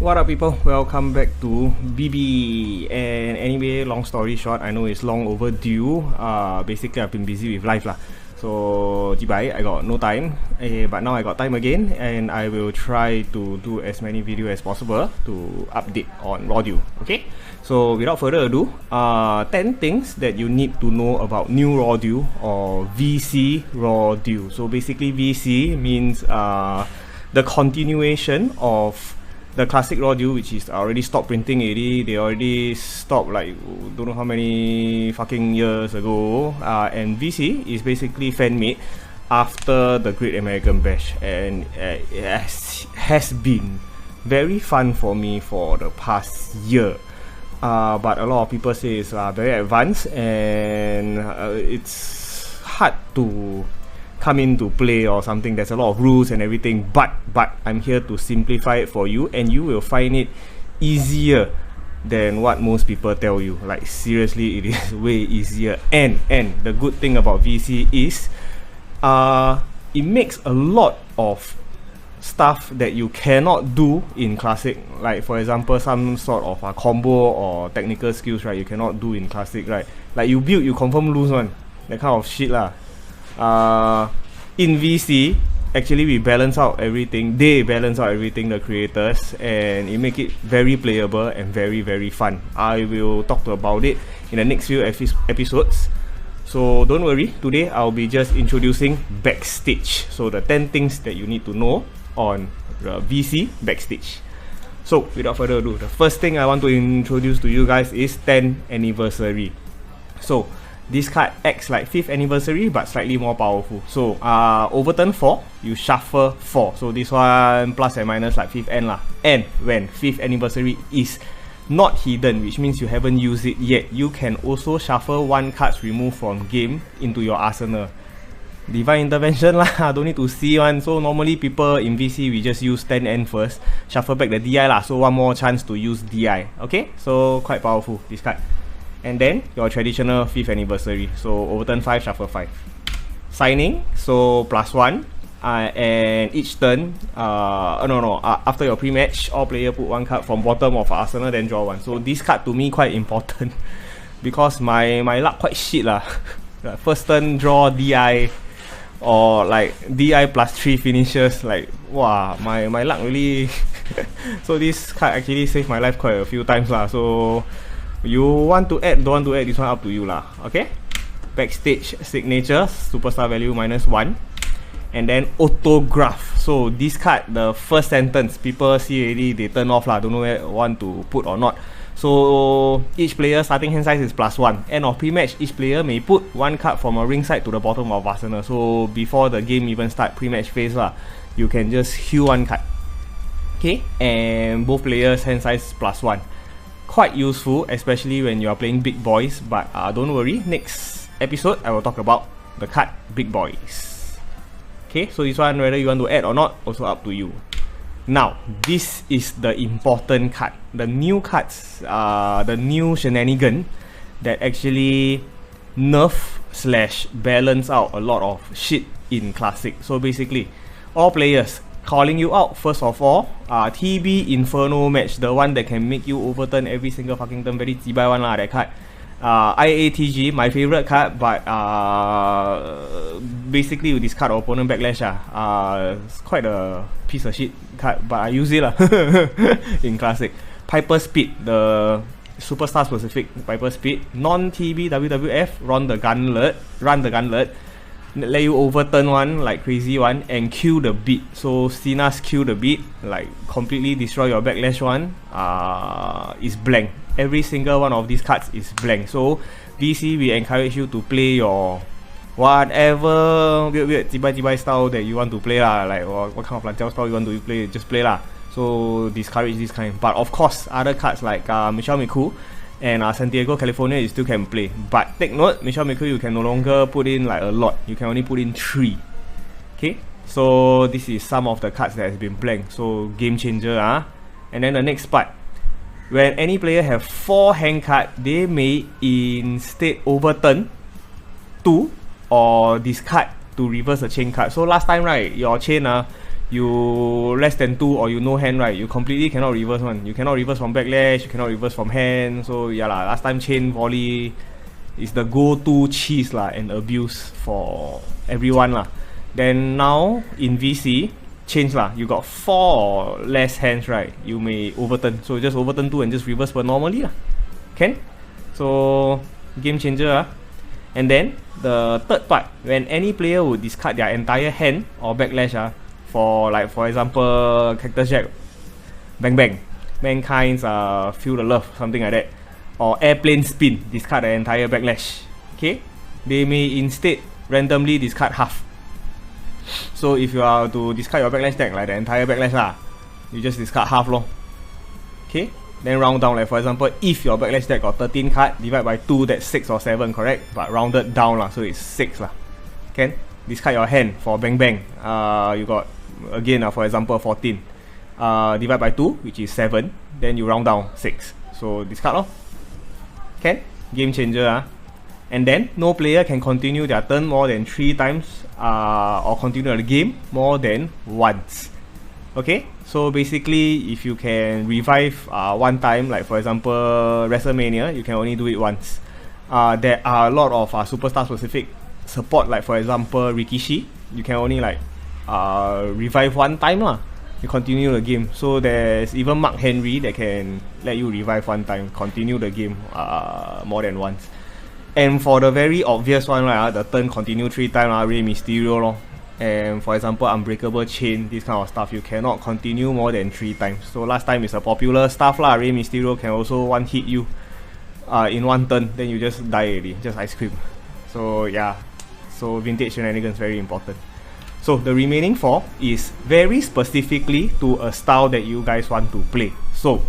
What up, people? Welcome back to BB. And anyway, long story short, I know it's long overdue. Basically, I've been busy with life lah. So, jibai, I got no time. But now I got time again, and I will try to do as many videos as possible to update on raw deal. Okay? So, without further ado, 10 things that you need to know about new raw deal or VC raw deal. So, basically, VC means the continuation of the classic raw deal, which is already stopped printing already. They already stopped like don't know how many fucking years ago. And VC is basically fan made after the Great American Bash, and it has been very fun for me for the past year. But a lot of people say it's very advanced and it's hard to come into play or something. There's a lot of rules and everything, but I'm here to simplify it for you, and you will find it easier than what most people tell you. Like, seriously, it is way easier. And the good thing about VC is it makes a lot of stuff that you cannot do in classic. Like, for example, some sort of a combo or technical skills, right, you cannot do in classic, right? Like, you build, you confirm lose one, that kind of shit lah. In VC, actually we balance out everything. They balance out everything, the creators, and it make it very playable and very, very fun. I will talk about it in the next few episodes. So don't worry, today I'll be just introducing Backstage. So the 10 things that you need to know on the VC Backstage. So without further ado, the first thing I want to introduce to you guys is 10th anniversary. So this card acts like 5th anniversary but slightly more powerful. So over turn 4, you shuffle 4. So this one plus and minus like 5th end lah. And when 5th anniversary is not hidden, which means you haven't used it yet, you can also shuffle 1 cards removed from game into your arsenal. Divine intervention lah, don't need to see one. So normally people in VC, we just use 10 end first, shuffle back the DI lah, so one more chance to use DI. Okay, so quite powerful this card. And then your traditional 5th anniversary. So overturn 5, shuffle 5. Signing, so +1. And each turn, after your pre-match, all player put 1 card from bottom of arsenal, then draw 1. So this card to me quite important because my luck quite shit lah. First turn draw DI or like DI +3 finishes, like wow, my luck really. So this card actually saved my life quite a few times lah. So you want to add, don't want to add, this one up to you lah. Okay, Backstage signature, superstar value -1, and then autograph. So this card, the first sentence, people see already, they turn off lah, don't know where want to put or not. So each player starting hand size is +1. End of pre-match, each player may put 1 card from a ring side to the bottom of arsenal. So before the game even start, pre-match phase lah, you can just heal 1 card. Okay, and both players hand size +1. Quite useful, especially when you are playing big boys. But don't worry, next episode I will talk about the card big boys. Okay, so this one, whether you want to add or not, also up to you. Now, this is the important card. The new cards, the new shenanigan that actually nerf/balance out a lot of shit in classic. So basically, all players calling you out, first of all, TB Inferno match, the one that can make you overturn every single fucking turn, very zibai one lah, that card. IATG, my favorite card, but basically with this card, opponent backlash it's quite a piece of shit card, but I use it lah in classic. Piper Speed, the superstar specific Piper Speed, non-TB WWF, run the gauntlet, let you overturn one like crazy one and kill the beat. So Cena's kill the beat, like completely destroy your backlash one, is blank. Every single one of these cards is blank. So VC, we encourage you to play your whatever weird jibai style that you want to play lah. Like what kind of lanjiao style you want to play, just play lah. So discourage this kind. But of course, other cards like Michelle Miku and Santiago, California, you still can play. But take note, Michelle Miku, you can no longer put in like a lot. You can only put in 3. Okay, so this is some of the cards that has been blank. So game changer. And then the next part, when any player have 4 hand card, they may instead overturn 2 or discard to reverse a chain card. So last time, right, your chain you less than 2 or you no hand, right, you completely cannot reverse one. You cannot reverse from backlash, you cannot reverse from hand. So yeah lah, last time chain volley is the go-to cheese lah and abuse for everyone lah. Then now in VC, change lah. You got 4 or less hands, right? You may overturn. So just overturn 2 and just reverse per normally lah. Can? So game changer lah. And then the third part, when any player would discard their entire hand or backlash for like for example Cactus Jack, bang bang, mankind's feel the love, something like that, or airplane spin, discard the entire backlash. Okay, they may instead randomly discard half. So if you are to discard your backlash deck, like the entire backlash lah, you just discard half lor. Okay, then round down, like for example, if your backlash deck got 13 card, divide by 2, that's 6 or 7, correct? But rounded down lah, so it's 6 lah. Can discard your hand for bang bang. You got again for example 14. Divide by 2, which is 7. Then you round down 6. So discard lor. Can game changer And then no player can continue their turn more than 3 times or continue the game more than once. Okay, so basically if you can revive one time, like for example WrestleMania, you can only do it once. There are a lot of superstar specific support, like for example Rikishi, you can only like revive one time lah. You continue the game. So there's even Mark Henry that can let you revive one time, continue the game more than once. And for the very obvious one, right, the turn continue 3 times, Rey Mysterio lor. And for example, Unbreakable Chain, this kind of stuff, you cannot continue more than 3 times. So last time is a popular stuff lah. Rey Mysterio can also one hit you in one turn, then you just die already, just ice cream. So yeah, so vintage shenanigans very important. So the remaining 4 is very specifically to a style that you guys want to play. So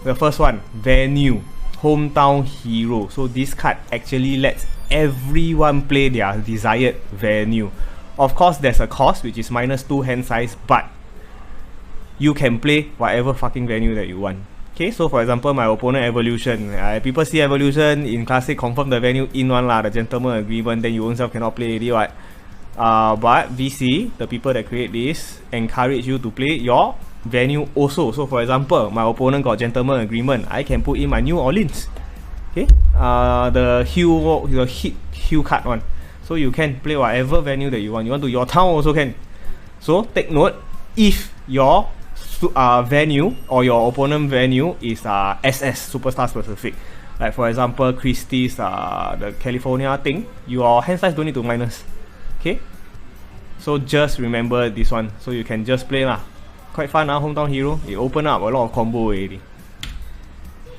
the first one, Venue, Hometown Hero. So this card actually lets everyone play their desired venue. Of course there's a cost, which is -2 hand size, but you can play whatever fucking venue that you want. Okay, so for example my opponent Evolution, people see Evolution in Classic, confirm the venue in one lah, the gentleman agreement, then you ownself cannot play already what. But VC, the people that create this, encourage you to play your venue also. So for example, my opponent got gentleman agreement, I can put in my New Orleans. Okay, the hit card one. So you can play whatever venue that you want. You want to your town also can. So take note, if your venue or your opponent venue is SS, superstar specific, like for example Christie's the California thing, your hand size don't need to minus. Okay, so just remember this one, so you can just play lah. Quite fun Hometown Hero. It open up a lot of combo already.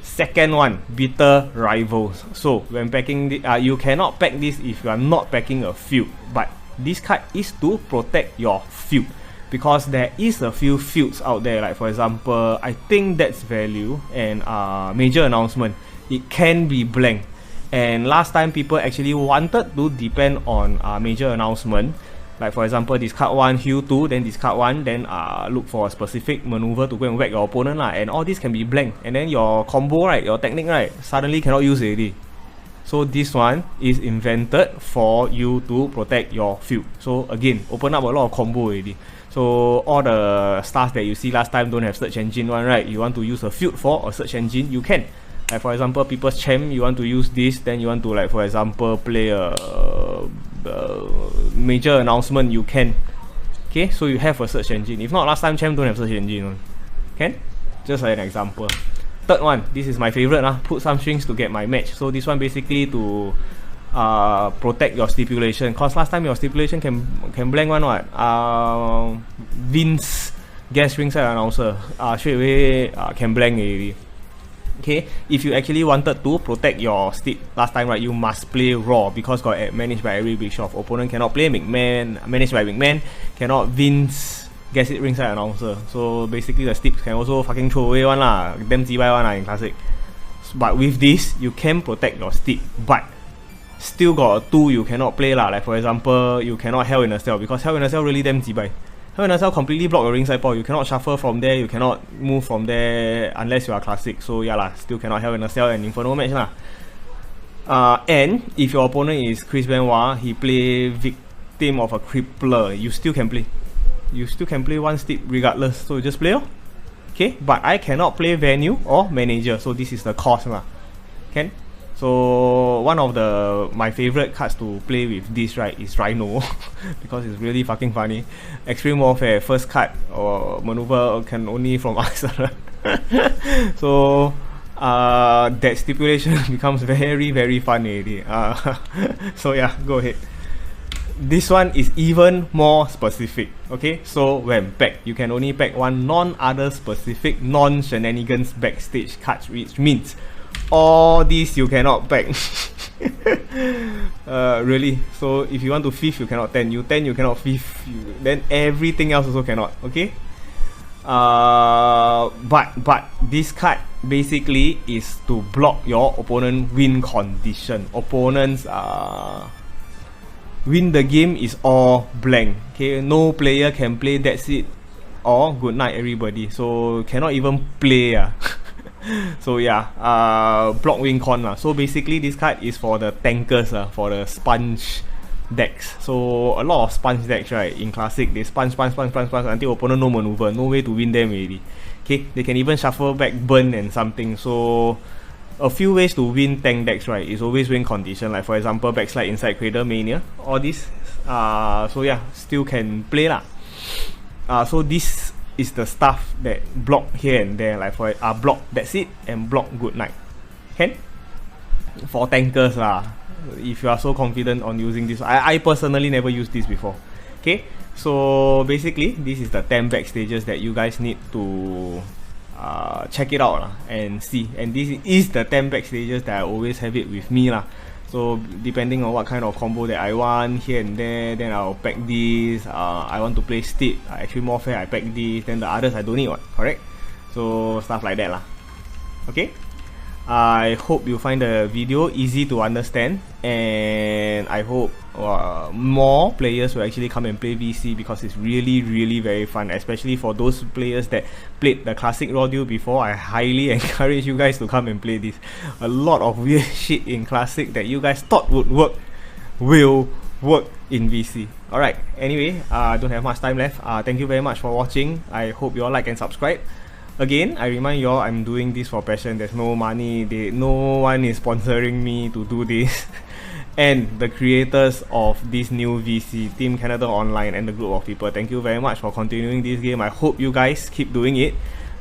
Second one, Bitter Rivals. So when packing you cannot pack this if you are not packing a field, but this card is to protect your field, because there is a few fields out there, like for example I think that's Value and Major Announcement, it can be blank. And last time people actually wanted to depend on Major Announcement, like for example discard 1, heal 2, then discard 1, then look for a specific maneuver to go and whack your opponent lah. And all this can be blank, and then your combo, right, your technique, right, suddenly cannot use already. So this one is invented for you to protect your field. So again, open up a lot of combo already. So all the stars that you see last time don't have search engine one, right, you want to use a field for a search engine, you can. Like for example People's Champ, you want to use this, then you want to like for example play a Major Announcement, you can. Okay, so you have a search engine. If not, last time Champ don't have search engine one. Can? Just like an example. Third one, this is my favorite put some strings to get my match. So this one basically to protect your stipulation, cause last time your stipulation can blank one what. Vince guest ringside announcer straight away can blank already. Okay, if you actually wanted to protect your stip last time, right, you must play Raw, because got managed by Eric Bischoff. Opponent cannot play McMahon, managed by McMahon, cannot Vince guest it ringside announcer. So basically the stips can also fucking throw away one lah, damn zibai one lah in Classic. But with this, you can protect your stip, but still got a 2 you cannot play lah. Like for example, you cannot Hell in a Cell, because Hell in a Cell really damn zibai. Hell in a Cell completely block your ringside paw. You cannot shuffle from there, you cannot move from there unless you are Classic. So yeah lah, still cannot Hell in a Cell and Inferno match lah. And if your opponent is Chris Benoit, he play victim of a crippler, you still can play. You still can play one step regardless. So you just play, oh. Okay, but I cannot play venue or manager. So this is the cost lah. Can? So one of my favorite cards to play with this, right, is Rhino because it's really fucking funny. Extreme Warfare first card or maneuver can only from us. So that stipulation becomes very, very fun already. So yeah, go ahead. This one is even more specific. Okay, so when pack, you can only pack one non-other specific non-shenanigans backstage cards, which means all these you cannot pack. Really. So if you want to fifth, you cannot 10. You 10, you cannot fifth. Then everything else also cannot. Okay. But this card basically is to block your opponent win condition. Opponents win the game is all blank. Okay, no player can play, that's it. Or good night everybody. So cannot even play. So yeah, block win con lah. So basically this card is for the tankers, for the sponge decks. So a lot of sponge decks, right, in classic, they sponge until opponent no maneuver, no way to win them already. Okay, they can even shuffle back burn and something. So a few ways to win tank decks, right, is always win condition, like for example backslide inside Cradle Mania, all this. So yeah, still can play lah. So this is the stuff that block here and there, like for block that's it and block good night. Can? For tankers lah. If you are so confident on using this, I personally never used this before. Okay, so basically this is the 10 backstages that you guys need to check it out and see. And this is the 10 backstages that I always have it with me lah. So depending on what kind of combo that I want here and there, then I'll pack this. I want to play Steep, Extreme Warfare, I pack this. Then the others I don't need one, correct? So stuff like that lah. Okay, I hope you find the video easy to understand, and I hope more players will actually come and play VC, because it's really, really very fun, especially for those players that played the classic raw deal before. I highly encourage you guys to come and play this. A lot of weird shit in classic that you guys thought would work will work in VC. Alright, anyway, I don't have much time left. Thank you very much for watching. I hope you all like and subscribe. Again, I remind you all, I'm doing this for passion. There's no money, no one is sponsoring me to do this. And the creators of this new VC, Team Canada Online, and the group of people, thank you very much for continuing this game. I hope you guys keep doing it.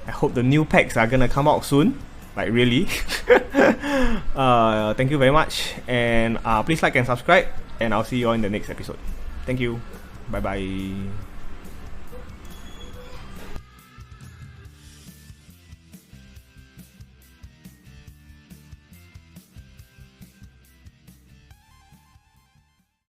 I hope the new packs are gonna come out soon, like really. Thank you very much, and please like and subscribe, and I'll see you all in the next episode. Thank you, bye bye.